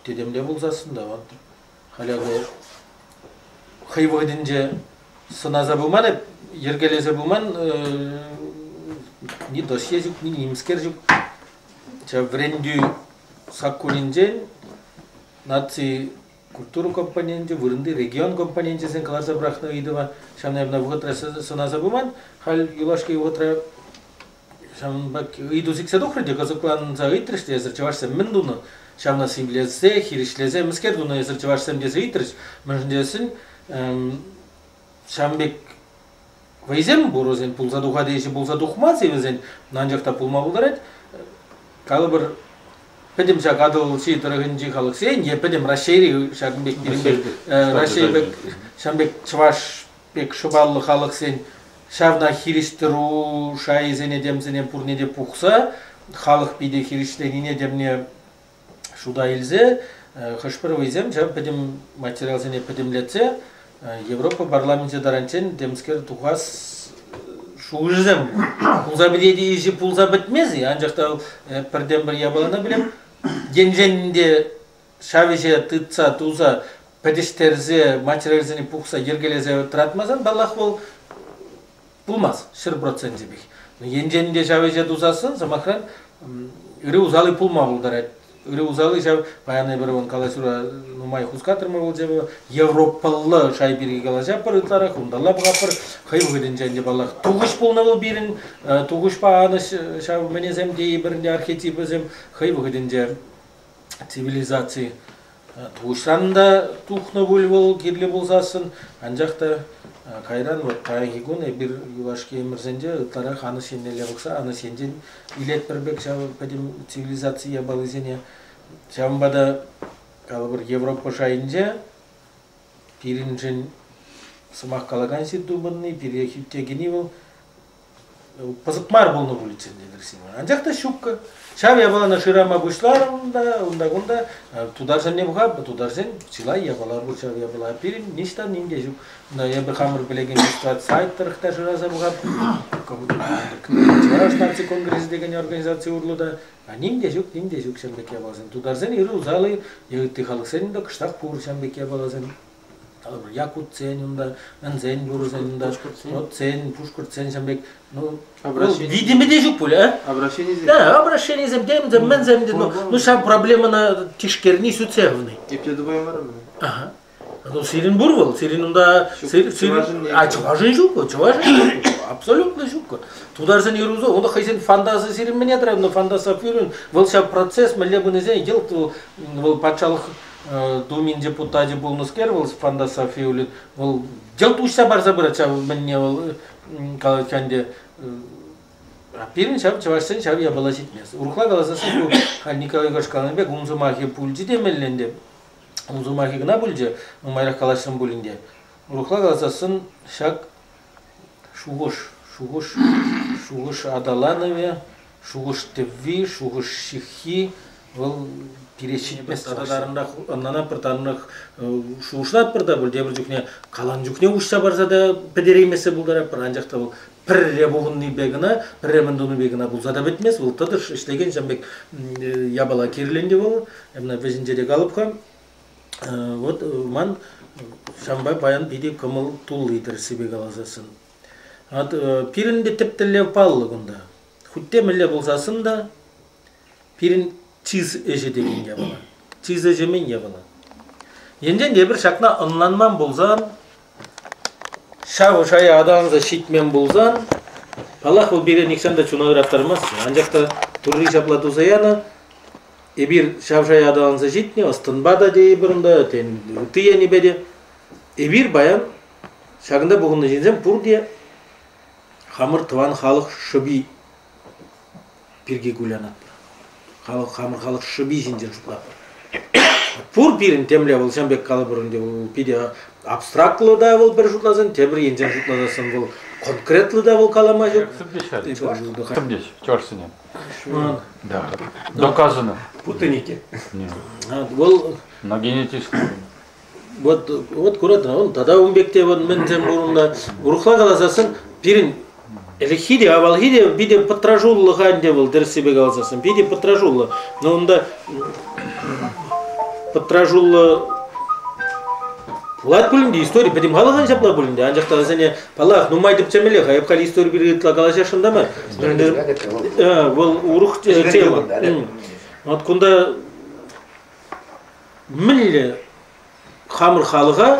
Dedemde bulsasın da var. Halaga hayvadince sınaza bulman hep yergeleze bulman ni dosyacık ni imskercik çevrendü sakkulince nazi kulturu kompaniyince vurundu region kompaniyince sen kalasa bırakna ideva şamna evna vuhatra sınaza bulman hal yulaşki vuhatra şam bak idu sikse dokhrede kazıklan za itrişte yazır çavaşsa mendunu şamna simleze hirişleze miskerdunu yazır çavaşsam dese itriş mendesин şambek Вайзем борозен пулса духа дейші пулса духмас евзен нанжақта пулма боларад. Калы бір педем шак адыл ши тұрығынжи халық сен, е педем Рашейри шагынбек берінбек, Рашейбек шамбек чывашбек шыбаллы халық сен шавна хириштіру шайзен едемсенен пурнеде пухса, халық биде хириштеніне демне шуда елзе, хышпыр вайзем шам педем материал сене педемлетсе, Европа парламенте даранчен демскер тухас шугызем. Пулза биледи işi pulza bitmez ya. Ancak da birden bir yabalana bilem. Genjeninde şavişe tıtsa tuza pedişterze materializini puksa yergeleze tratmazan ballah bol bulmaz. 100% bik. Genjeninde şavişe tuzasın zamakran iri uzalı pulma buldarat. Iri uzalı şav bayanı bir on kalasura numay huskatırma bolcaba Европалы шай бирге калажа пыр ытлара хундалла бгапыр хайбы геденженде балах тугуш болна бол бирин тугуш пааны шав менезем дей биринде архетипизем хайбы геденже цивилизация тугушранда тухна бол кирле болсасын анжакта кайран вот кайгигун бир юлашке эмирзенде ытлара ханы сенеле болса аны сенжен илет бирбек шав педим цивилизация балызене шамбада калы бир Европа шайынже пиринжен сымақ калаган сидубынны пирехиптегини бол пазыкмар болну буличен дедирсин. Анжакта шукка шав ябалана ширама бушларында унда тударсен не буга тударсен чилай ябалар бу шав ябала пирин ништа нинде жук на ябы хамыр билеген ситуация сайттарыкта шираза буга Чарашнарцы конгресс деген организация урлуда нинде жук шамбек ябаласен тударсен ири узалы ягыты халык сенинде кыштак пур шамбек ябаласен Якут ценюнда, Анзен бурузенюнда, цен, Пушкур цен шамбек. Ну, видимо, дежук пуля, а? Обращение зем. Да, обращение зем, мен зем, ну, шам проблема на тишкерни суцевны. И пледовой мором. Ага. Ну, Сирин бурвал, Сиринунда, а чуважин жук, абсолютно жук. Тударсен ирузо, он хайсен фантазия Сирин меня древ, но фантазия фюрин, вол ша процесс, мы лебу не зен, дел, вол пачалых Думин депутаты был наскервал фандаса фиулит, вол дел тушса бар забрать, мне вол калачанде пирин шав чавашсен шав я баласит мес. Урхла галасасын Николай Гашкаланбек унзумахи пульджи демелленде, унзумахи гна пульджи, майрах калашын булинде. Урхла галасасын шак шугуш адаланове, шугуш теви, шугуш шихи, вол перешитмес арадарында аннана пыртанных шушнат пырда бул дебир жүкне калан жүкне ушса барса да педеремесе булдара пранжакта бул пирре бугунни бегина пирре мендуну бегина булса да бетмес бул тадыш иштеген жамбек ябала кирленде бул эмне везинжеде калыпка вот ман шамбай баян биди кымыл тул литер себе галазасын ат пиринде тептеле паллыгында хутте меле болсасын да пирин чиз эже деген ябала. Чиз эжемен ябала. Енден дебір шақна ынланман болзан, шау шай аданза шитмен болзан, Аллах ол бере никшанда чунагыраптармас. Анжақта турри шаплату заяна, эбир шау шай аданза шитне, астынбада дей бұрында, тен тыяни беде. Эбир баян, шағында бұғынды жензен пұр де, хамыр тыван халық шыби пирге гулянат. Халық шыби жинжен жұтлап. Пур пирин темле бол шамбек калы бұрынде бол пиде абстрактлы да бол бір жұтлазын, тебір енжен жұтлазасын бол конкретлы да бол калама жоқ. Кімдеш, чорсынен. Да, доказано. Путаники. Бол на генетическом. Вот куратына, он тада умбекте мен зен бұрында ұрықла қаласасын пирин Элехиде, авалхиде, биде потражулы ханде был, дерсибе галасасын, биде потражулы. Но онда подтражул Пулат бөлінде история, пәдем қалаған жапла бөлінде. Анжақта зәне палақ, нумай деп чәмеле, қайып қали история бір етіла қалашашында ма? Ол ұруқ тема. Вот күнда мүлі қамыр қалыға,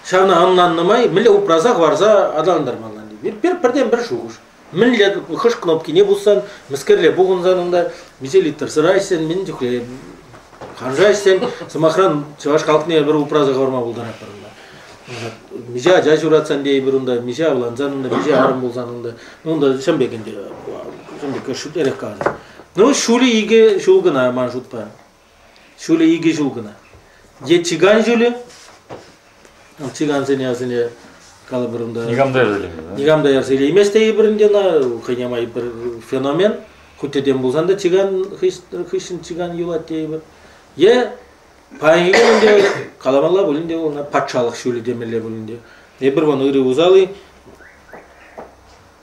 шағына аннаннымай, мүлі ұпразақ варза адаландар малан. Бірден бір шуғыш. Мүлі қыш кнопки не бұлсан, мүскерле бұғын занында, мезелі тұрсырайсен, мен жүкле Ханжайсен, самахран чаваш халқыне бір ұпразаға барма бұлдан апарында. Мижа жа жүратсан дей бірінде, мижа ұланзанында, мижа арым болзанында. Онда шамбекінде, шамбекке шут әрек қазы. Ну, шулі иге жулғына, ман жұтпа. Шулі иге жулғына. Е чиган жүлі, чиган сене азыне калы бірінде. Нигамда ерзелемі, да? Нигамда ерзелі. Еместей бірінде, қайнамай бір феномен. Құттеден болсанда чиган, хышын чиган юлат дей бір. Е пайығы бөлінде, қаламалла бөлінде, олына патшалық шөлі демелі бөлінде. Бір оны үрі ұзалы,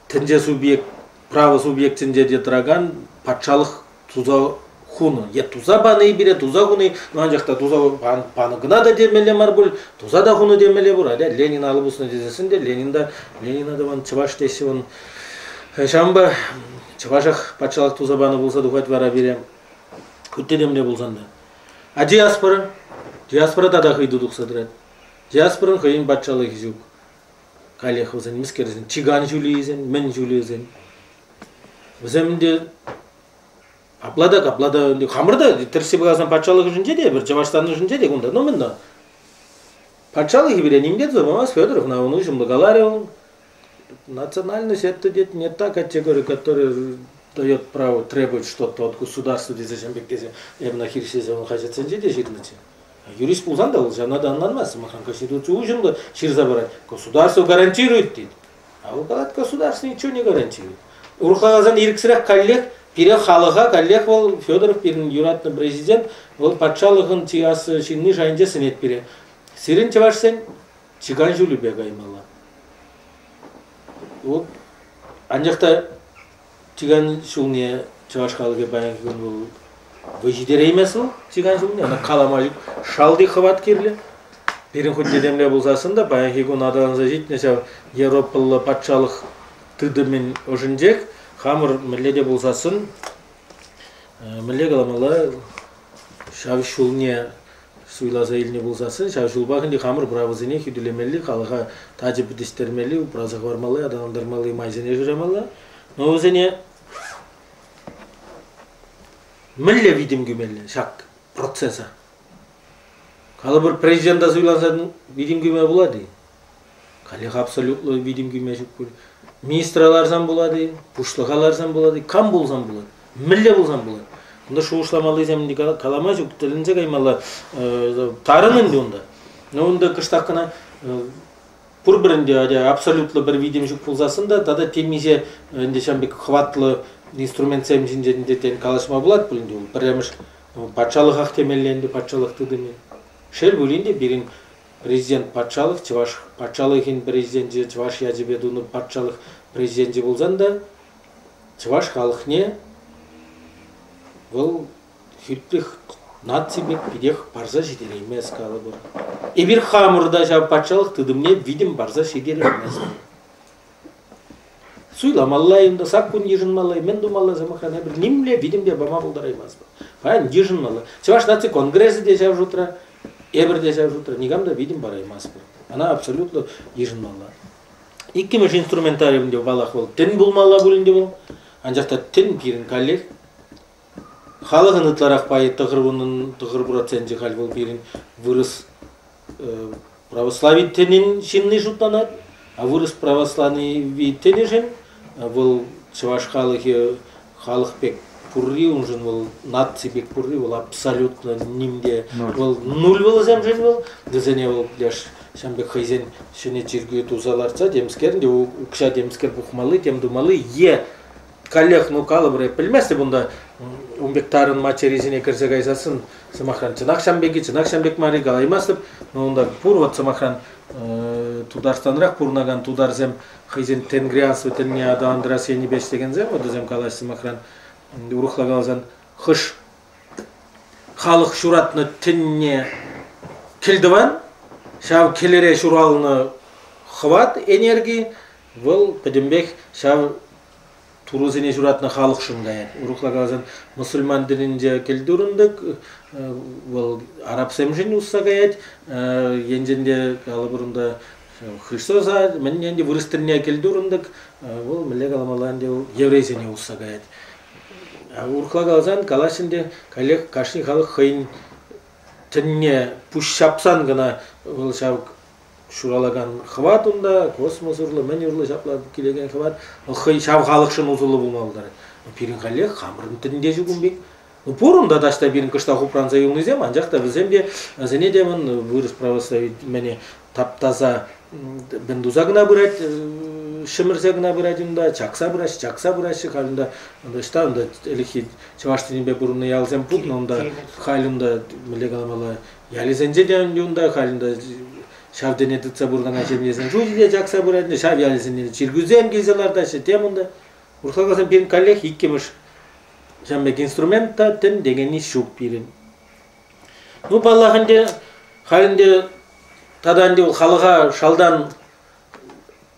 тінже субъект, правы субъектінде де тұраған патшалық туза хуны. Е туза баны бере, туза хуны, нұған жақта туза панығына да демелі мар бұл, туза да хуны демелі бұр. Ленин алып ұсыны дезесінде, Ленина да ван чываш десе, он шамба чывашақ патшалық туза баны болса дұғат вара бере, күтті демле болсанда. А диаспорада да хыйду дуксадрат. Диаспоран хыйын батчалык жук. Калехозен, мискерзен, чиган жулизен, мен жулизен. Өземде аплада, хамырда, терси багасан батчалык жунже де, бір Чаваштан жунже де, онда, но мында. Батчалык бере нимдет замамас Федоров, на он жумды галарев. Национальность это не та категория, которая дает право требовать что-то от государства, где зачем бектезе, на хирсезе он хочет сенжеде жирнете. Юрист пулзан да уже надо аннанмас, махан конституцию ужинда ширзабарать. Государство гарантирует тит, а у государство ничего не гарантирует. Урхагазан ирксрах коллег, перех халага коллег был Федоров перен юратный президент, был патшалыгын тиас шинны жайынде сенет пере. Сирен чевашсен чиган жулю бегаймала. Вот анжақта чиган шулне чаваш халыге баян күн бұл выжидере емес бұл чиган шулне ана каламай шалды хват кирле берин хоть дедемле болсасында баян күн адаланза житнесе Европалы патшалық тыдымен ожинжек хамыр милледе болсасын милле каламала шав шулне суйлаза илне болсасын шав шулбагынды хамыр бравызыне хүділемелі халыға тажып дистермели упраза бармалы адаландармалы майзене жүремалы но өзене милле видим гүмелі шак процесса калы бір президентда суйланса видим гүме болады калеға абсолютно видим гүме жүк бұл министрларсан болады пушлығаларсан болады кам болсан болады милле болсан болады онда шуышламалы земді калама жүк тілінсе каймалы тарының онда но онда кыштаққына пур бірінде абсолютно бір видим жүк болсасын да тада темизе шамбек хватлы инструмент сәмжіндерінде тен калашма болады бұлінде ол біреміш патшалық ақтемелленді патшалық тыдымен шел бұлінде бірін президент патшалық чываш патшалық екен президенті чываш языбедуны патшалық президенті болсан да чываш халық не бұл хүттіх нацибек бидех барза жидер емес калы бұр ебір хамырда жап патшалық тыдымне видим барза жидер емес Суйламаллайымда саккун ежинмалай, мен думалла замахана бір нимле видимде бама булдараймаз ба. Паян ежинмалла. Чеваш наци конгрессы дежав жутра, эбір дежав жутра, нигамда видим бараймаз ба. Она абсолютно ежинмалла. Иккемеш инструментариумде балах бол, тен булмалла булинде бол, анжақта тен пирин каллех. Халығын ытларақ пайы тұғыр проценті хал бол пирин вырыс православий тенин шинны жуттанат, а вырыс православный вид тенежен, был чаваш халық пек пурри, он же был нации пек пурри, был абсолютно нимде, был нуль был земжен был, дезене был пляж шамбек хайзен шене чиргüе тузаларца, демскерінде, укша демскер бухмалы, тем думалы, коллег ну калы бір білместі бұнда умбектарын мачеризіне кірсе қайсасын самахран чынақ шамбек мари қалаймастып, онда пур вот самахран тударстанырақ пурнаган тударзем хайзен тенгриансы тенне адандырас ені беш деген зем, ода зем калаш самахран урухлагалзан хыш халық шуратны тінне келдіван, шав келере шуралыны хват энергии, вол педембек шав турузине шуратны халық шунгаян. Урухла қалазан мұсылман дінінде келдіріндік, вол араб сәмжін ұссағаят, енженде қалы бұрында Христоса, мен енді вырыстырне келдіріндік, вол міле қаламаланде еврейсене ұссағаят. Урухла қалазан қалашынде коллег қашын халық қайын тінне пұш шапсан ғана вол шав шуралаган хват унда, космос урлы, мен урлы шаплап келеген хват, хай шав халықшын узулы болмалдар. Пирин қале хамырын тінде жүгінбек. Порында дашта бирин кышта хупран зайылны зем, анжақта бізем де, зене демін вырыс православить мене таптаза бендузагына бұрат, шымырзагына бұрат унда, чакса бұрат, халында, шта унда элихи чаваштынбе бұрынны ялзем путна, унда халында мілегаламала ялизенже де унда, халында шавдене тытса бурдан açabilirsin. Жудиде жақса бурадын, шав ялисин чиргүзем кезеларда темында. Урхагасан бирин коллег иккемиш. Жамбек инструментта тен дегени шук бирин. Ну балаханде халинде таданде ул халыга шалдан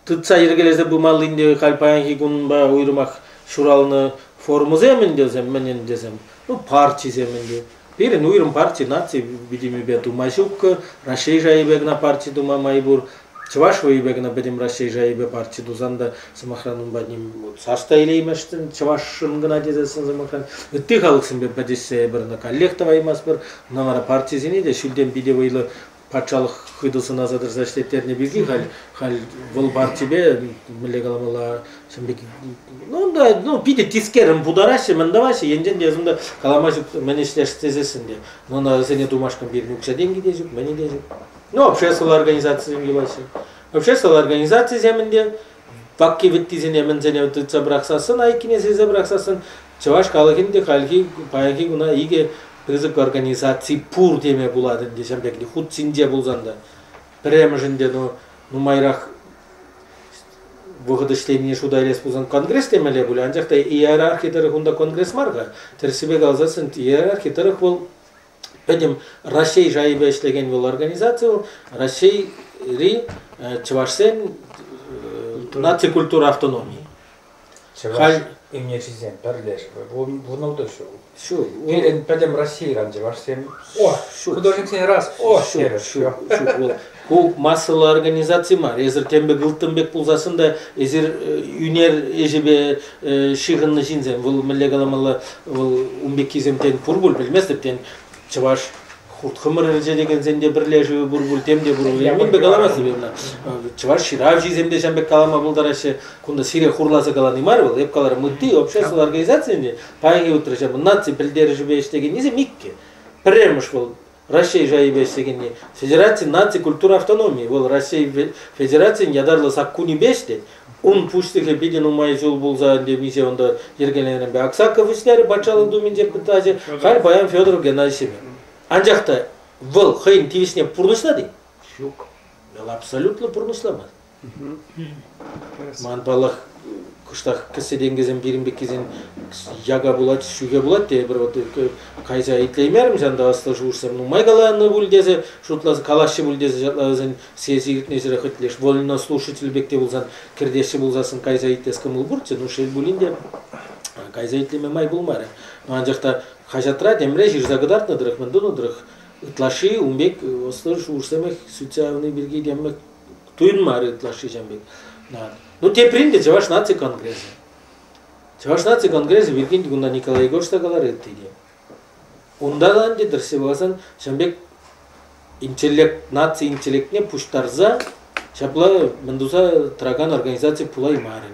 тытса ергелезе бумалинде калпаянки гунба уйрумак шуралны формуземин дезем, менен дезем. Ну парчиземин Пирин уйрым партии нации видимо бету машук, Россия жайбегна партии дума майбур, Чаваш вайбегна бедим Россия жайбе партии дузанда самохранун бадним сашта илеймештин, Чавашын гына дезесин самохран. Ты халыксын бе бедисе бирна коллектив аймас бир, намара партии зене де шүлден биде вайлы патшалық хыдысын азадыр заштеттеріне бирги хал вол партии бе милегаламала шамбек. Ну биде тискерим бударашы мындавашы енжен дезимде каламашып мен иштештезесин де. Мына сене думашкан бирин укша деньги дежип, мени дежип. Ну общественная организация гилашы. Общественная организация земинде вакки виттизине мен зене тытса браксасын, айкине сезе браксасын, чаваш калыгинде халки паяки гуна иге Призык организации пур деме буладын десем бекли худ синде булзанда. Премжинде ну майрах выходы штеміне шудайлес булзан конгресс демеле були. Анжақта иерархитары хунда конгресс марга. Терсибе галзасын иерархитары хул педем Россия жайбе иштеген бұл организация ол Россия ри Чавашсен наци культура автономии. Чаваш имне чизем перлеш. Bunu da şu. Bir pedem Россия Чавашсен. О, художник сен раз. О, şu. Bu masal organizasyon var. Ezer tembe gıltınbek bulzasında ezer üner ejebe şiğinni jinzen. Vul millegalamalı vul umbekizem ten purbul bilmezdir ten Çavaş Хуртхымыр деген зенде бірлежі бұр темде бұр. Мен бек аламасы бемна. Чаваш ширав жиземде жамбек калама бұлдарашы күнда сире хурласы каланы мар был. Еп калары мұдды общественная организация пайги утырыша нации білдері жібе іштеген незе микке. Премыш бұл Россия жайбе іштеген не. Федерация нации культура автономии. Бұл Россия федерация ядарлы саккуни беште. Он пуштыхе биден умай жол болза демесе онда ергеленен бе Аксаков іштері бачалы думен жеп бітажы. Хал Баян Федоров Геннадьевич. Анжақта выл хейн тивисне пурнышла дей? Yok. Абсолютно пурнышла ма. Ман балах кыштах кіседен кезен биринбек кезен яга булат, шуге булат де бір кайза итлеймерім жанда асты жуырсам. Ну майгаланы бульдезе, шутласы калашы бульдезе жатлазын сезигітне жыры хытлеш. Вольно слушатель бекте булзан кірдеші булзасын кайза иттес кымыл бұрчы. Ну шел булинде кайза итлеме май булмары. Ну анжақта Хажатра демре жирзагыдартны дырых мындыны дырых ытлаши умбек остыр шуурсемек социальный бирги демек туйнмары ытлаши жамбек. Ну тепринде Чаваш нации конгрессы. Чаваш нации конгрессы биргин гунда Николай Егоршта галар эттиде. Ундан де дырсы багасан жамбек интеллект нации интеллектне пуштарза чапла мындуса траган организация пулай марын.